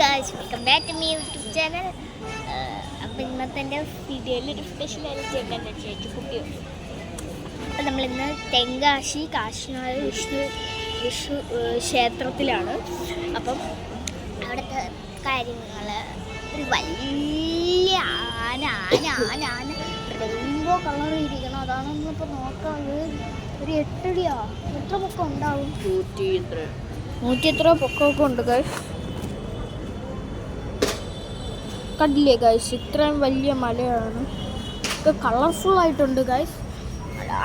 Guys, welcome back to my YouTube channel. അപ്പോൾ ഇന്നത്തെ എൻ്റെ വീഡിയോയിൽ ഒരു സ്പെഷ്യലായിട്ട് ചേട്ടൻ ചേച്ചി കുട്ടിയോ. അപ്പോൾ നമ്മളിന്ന് തെങ്കാശി കാശിനാഥ് വിഷ്ണു ക്ഷേത്രത്തിലാണ്. അപ്പം അവിടുത്തെ കാര്യങ്ങൾ, ഒരു വലിയ ആന റെയിൻബോ കളർ ഇരിക്കണം. അതാണെന്നിപ്പോൾ നോക്കാം. ഒരു 8 അടിയോ എത്ര പൊക്കം ഉണ്ടാവും? 100 എത്ര പൊക്കമൊക്കെ ഉണ്ട് ഗൈസ്. കണ്ടില്ലേ ഗൈസ്, ഇത്രയും വലിയ മലയാണ്. ഇത് കളർഫുൾ ആയിട്ടുണ്ട് ഗൈസ്,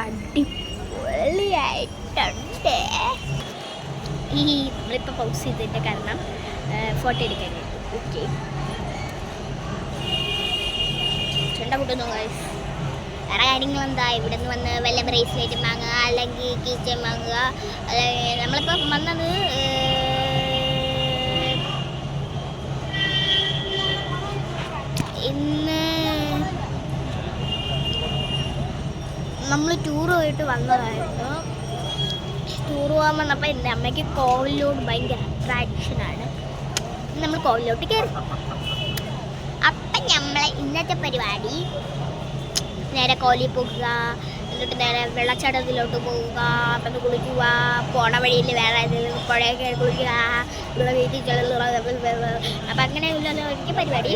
അടിപൊളിയായിട്ടുണ്ട്. ഈ നമ്മളിപ്പോൾ പൗസ് ചെയ്തതിൻ്റെ കാരണം ഫോട്ടോ എടുക്കാൻ കഴിയും. ഓക്കെ, ചെണ്ട കൂട്ടുന്നു ഗൈസ്. വേറെ കാര്യങ്ങളെന്താ, ഇവിടെ നിന്ന് വന്ന് വല്ല ബ്രേസ്ലെറ്റ് വാങ്ങുക, അല്ലെങ്കിൽ കീച്ചൻ വാങ്ങുക. അല്ലെങ്കിൽ നമ്മളിപ്പോൾ വന്നത് ഇന്ന് നമ്മൾ ടൂർ പോയിട്ട് വന്നതായിരുന്നു. ടൂർ പോകാൻ വന്നപ്പോൾ എൻ്റെ അമ്മയ്ക്ക് കോവിലോട്ട് ഭയങ്കര അട്രാക്ഷനാണ്. നമ്മൾ കോവിലോട്ട് കയറി. അപ്പം നമ്മളെ ഇന്നത്തെ പരിപാടി നേരെ കോവിലിൽ പോകുക, എന്നിട്ട് നേരെ വെള്ളച്ചാട്ടത്തിലോട്ട് പോവുക, അപ്പം കുളിക്കുക, പോണ വഴിയിൽ വേറെ ഏതെങ്കിലും പുഴയൊക്കെ കുളിക്കുക, ഇവിടെ വീട്ടിൽ ചെല്ലുക. അപ്പം അങ്ങനെയുള്ളല്ലോ എനിക്ക് പരിപാടി.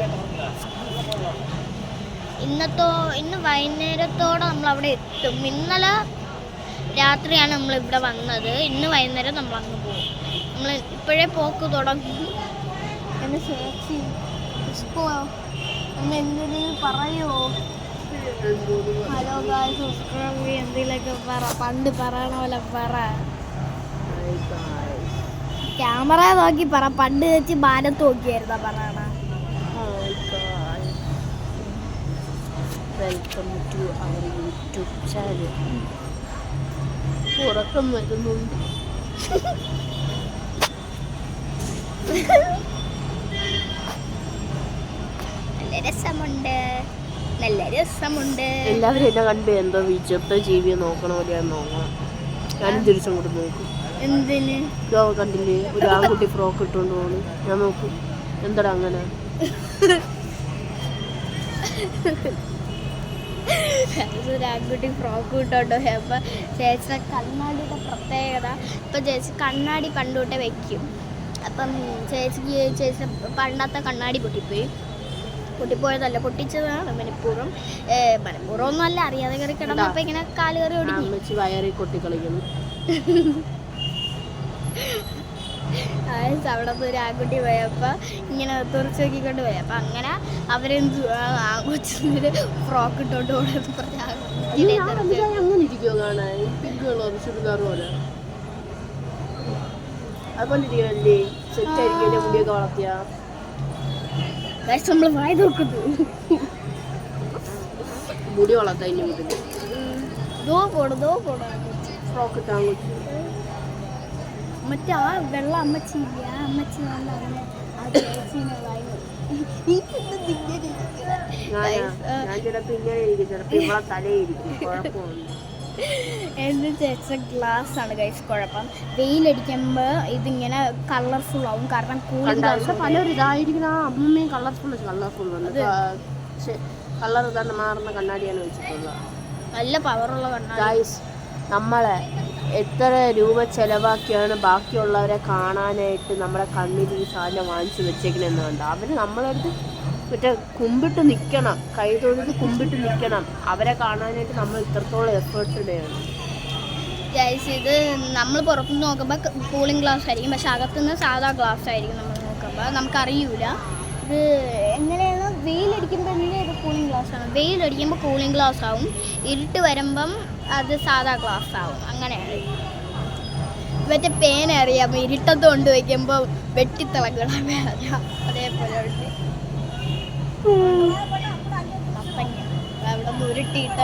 ഇന്ന് വൈകുന്നേരത്തോടെ നമ്മളവിടെ എത്തും. ഇന്നലെ രാത്രിയാണ് നമ്മളിവിടെ വന്നത്. ഇന്ന് വൈകുന്നേരം നമ്മളങ്ങ് പോകും. നമ്മൾ ഇപ്പോഴേ പോക്ക് തുടങ്ങി. എന്നെ ചേച്ചി എന്നെ എന്തെങ്കിലും പറയുമോ? ഹലോ ഗായ്സ്, സബ്സ്ക്രൈബ് ചെയ്ത് എന്തെങ്കിലുമൊക്കെ പറ. പണ്ട് പറയണ പോലെ പറ. ക്യാമറ നോക്കി പറ. പണ്ട് വെച്ച് മാനത്ത് നോക്കിയായിരുന്നാ പറയണ. Welcome to our YouTube channel. ഉറക്കം വരുന്നുണ്ട്. നല്ല രസമുണ്ട്. എല്ലാവരും എന്നെ കണ്ട് എന്തോ വിചിത്ര ജീവിയെ നോക്കണ പോലെയാണ് നോക്കണം. ഞാനും തിരിച്ചും കൂടെ നോക്കും. എന്തിന്? കണ്ടില്ലേ, ഒരു ആൺകുട്ടി ഫ്രോക്ക് ഇട്ടുകൊണ്ട് പോകുന്നു. ഞാൻ നോക്കും, എന്താടാ അങ്ങനെ? ഒരു ആൺകുട്ടി ഫ്രോക്ക് ഇട്ടോണ്ടോ. അപ്പം ചേച്ചിയുടെ കണ്ണാടിയുടെ പ്രത്യേകത, ഇപ്പം ചേച്ചി കണ്ണാടി പണ്ടോട്ടെ വെക്കും. അപ്പം ചേച്ചി പണ്ടത്തെ കണ്ണാടി പൊട്ടിപ്പോയതല്ല, പൊട്ടിച്ചതാണ് മനഃപൂർവ്വം. മനഃപൂർവ്വം അല്ല, അറിയാതെ കയറി കിടന്നപ്പോൾ ഇങ്ങനെ കാല് കയറി ഒടിഞ്ഞു. വയറിൽ കൊട്ടി കളിക്കുന്നു. അവിടെ നിന്ന് ഒരു ആൺകുട്ടി പോയപ്പോൾ ഇങ്ങനെ തുറച്ച് നോക്കിക്കൊണ്ട് പോയി. അപ്പം അങ്ങനെ അവരെന്ത് കൊച്ചിന് ഫ്രോക്ക് ഇട്ടോണ്ട് പോകണമെന്ന് പറഞ്ഞാൽ നമ്മൾ വായി നോക്കുന്നു. മുടി വളർത്താൻ ഫ്രോക്ക് ഇട്ടാൻ മറ്റേ ആ വെള്ള അമ്മച്ചിയില്ല, ആ അമ്മച്ചി എന്ത് ചേച്ച ഗ്ലാസ് ആണ് ഗൈസ് കുഴപ്പം. വെയിലടിക്കുമ്പോൾ ഇതിങ്ങനെ കളർഫുൾ ആവും. കാരണം കൂളിംഗ് ഗ്ലാസ് പലരും ഇതായിരിക്കും. ആ അമ്മയും കളർഫുൾ കളർ ഇതാണ്ട് മാറുന്ന കണ്ണാടിയാണ് വെച്ചിട്ടുള്ളത്. നല്ല പവറുള്ള കണ്ണാടി. നമ്മളെ എത്ര രൂപ ചെലവാക്കിയാണ് ബാക്കിയുള്ളവരെ കാണാനായിട്ട് നമ്മുടെ കണ്ണിൽ ഈ സാധനം വാങ്ങിച്ചു വെച്ചേക്കണെന്ന് കണ്ട. അവർ നമ്മളടുത്ത് മറ്റേ കുമ്പിട്ട് നിൽക്കണം, കൈ തൊഴുത് കുമ്പിട്ട് നിൽക്കണം. അവരെ കാണാനായിട്ട് നമ്മൾ ഇത്രത്തോളം എഫേർട്ട് ഇടുകയാണ്. ഇത് നമ്മൾ പുറത്തുനിന്ന് നോക്കുമ്പോൾ കൂളിംഗ് ഗ്ലാസ് ആയിരിക്കും, പക്ഷെ അകത്തുനിന്ന് സാധാ ഗ്ലാസ് ആയിരിക്കും. നമ്മൾ നോക്കുമ്പോൾ നമുക്കറിയൂല ഇത് എങ്ങനെയാണ്. വെയിലടിക്കുമ്പോൾ ഇത് കൂളിംഗ് ഗ്ലാസ് ആണ്. വെയിലടിക്കുമ്പോൾ കൂളിംഗ് ഗ്ലാസ് ആവും, ഇരുട്ട് വരുമ്പം അത് സാധാ ഗ്ലാസ് ആവും. അങ്ങനെയാണ്. മറ്റേ പേന അറിയാമോ, ഇരുട്ടത്ത് കൊണ്ട് വയ്ക്കുമ്പോൾ വെട്ടിത്തിളങ്ങണം അതേപോലെ ഉണ്ട്. അവിടെ ഉരുട്ടിയിട്ട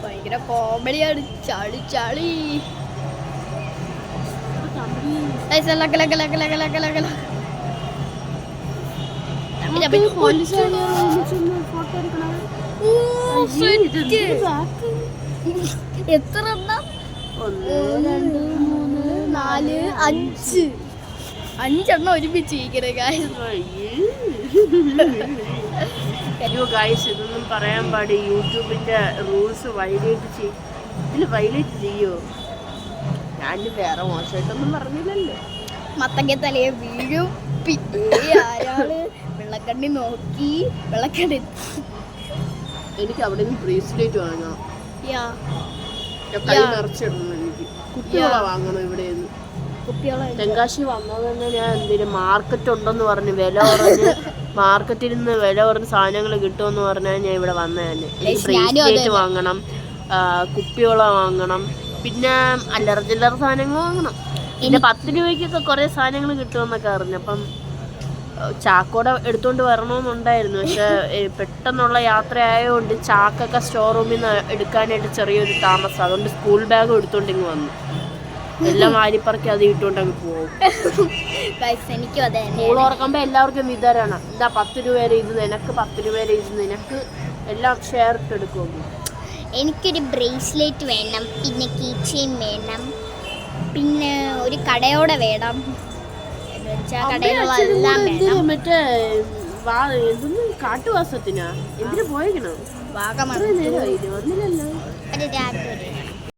ഭയങ്കര കോമഡിയാണ്. ചളി ഓ, അയ്യേ, ഇതെന്ത് set. ബാക്ക്? എത്ര എണ്ണം? 1 2 3 4 5 5 ഒരുമിച്ച് ഇരിക്കണേ guys. അയ്യോ ഗൈസ്, ഇതൊന്നും പറയാൻ പാടി. യൂട്യൂബിന്റെ റൂൾസ് വയലേറ്റ് വയലേറ്റ് ചെയ്യോ? ഞാൻ വേറെ മോശമായിട്ടൊന്നും പറഞ്ഞില്ലല്ലോ. മത്തങ്ങ തലയെ വീഴും. പിന്നെ അയാള് വെള്ളക്കണ്ണി നോക്കി വെള്ളക്കണ്ണി എനിക്ക് അവിടെ നിന്ന് ബ്രേസ്ലെറ്റ് വാങ്ങണം. കൈ നിറച്ചിടണം. എനിക്ക് കുട്ടികളെ വാങ്ങണം. ഇവിടെ നിന്ന് കുപ്പിയോളം തെങ്കാശി വന്നത് തന്നെ ഞാൻ എന്തിനും മാർക്കറ്റ് ഉണ്ടെന്ന് പറഞ്ഞ് വില കുറഞ്ഞ് മാർക്കറ്റിൽ നിന്ന് വില കുറഞ്ഞ സാധനങ്ങൾ കിട്ടുമെന്ന് പറഞ്ഞാൽ ഞാൻ ഇവിടെ വന്നതന്നെ. എനിക്ക് ബ്രേസ്ലെറ്റ് വാങ്ങണം, കുപ്പിയോള വാങ്ങണം, പിന്നെ അല്ലറ ചില്ലറ സാധനങ്ങൾ വാങ്ങണം. പിന്നെ 10 രൂപയ്ക്കൊക്കെ കുറേ സാധനങ്ങൾ കിട്ടുമെന്നൊക്കെ അറിഞ്ഞു. അപ്പം ചാക്കോടെ എടുത്തുകൊണ്ട് വരണമെന്നുണ്ടായിരുന്നു. പക്ഷെ പെട്ടെന്നുള്ള യാത്ര ആയതുകൊണ്ട് ചാക്കൊക്കെ സ്റ്റോർ റൂമിൽ നിന്ന് എടുക്കാനായിട്ട് ചെറിയൊരു താമസം. അതുകൊണ്ട് സ്കൂൾ ബാഗും എടുത്തോണ്ട് ഇങ്ങ് വന്നു. എല്ലാം വാരിപ്പറക്കി അത് ഇട്ടുകൊണ്ട് അങ്ങ് പോകും. എനിക്കും അതെ. സ്കൂൾ തുറക്കുമ്പോൾ എല്ലാവർക്കും വിതരണം. എന്താ 10 രൂപ വരെ ഇത് നിനക്ക്, 10 രൂപ വരെ ഇത് നിനക്ക്, എല്ലാം ഷെയർ ഇട്ടെടുക്കും. എനിക്കൊരു ബ്രേസ്ലെറ്റ് വേണം, പിന്നെ കീ ചെയിൻ വേണം, പിന്നെ ഒരു കടയോടെ വേണം. കടകളെല്ലാം വേണം. മറ്റേ എന്തൊന്നും കാട്ടുവാസത്തിനാ എന്തിനു പോയേക്കണോ? വാഗമൺ നേരമായില്ലേ? വന്നില്ലല്ലോ. ഒരു രാത്രി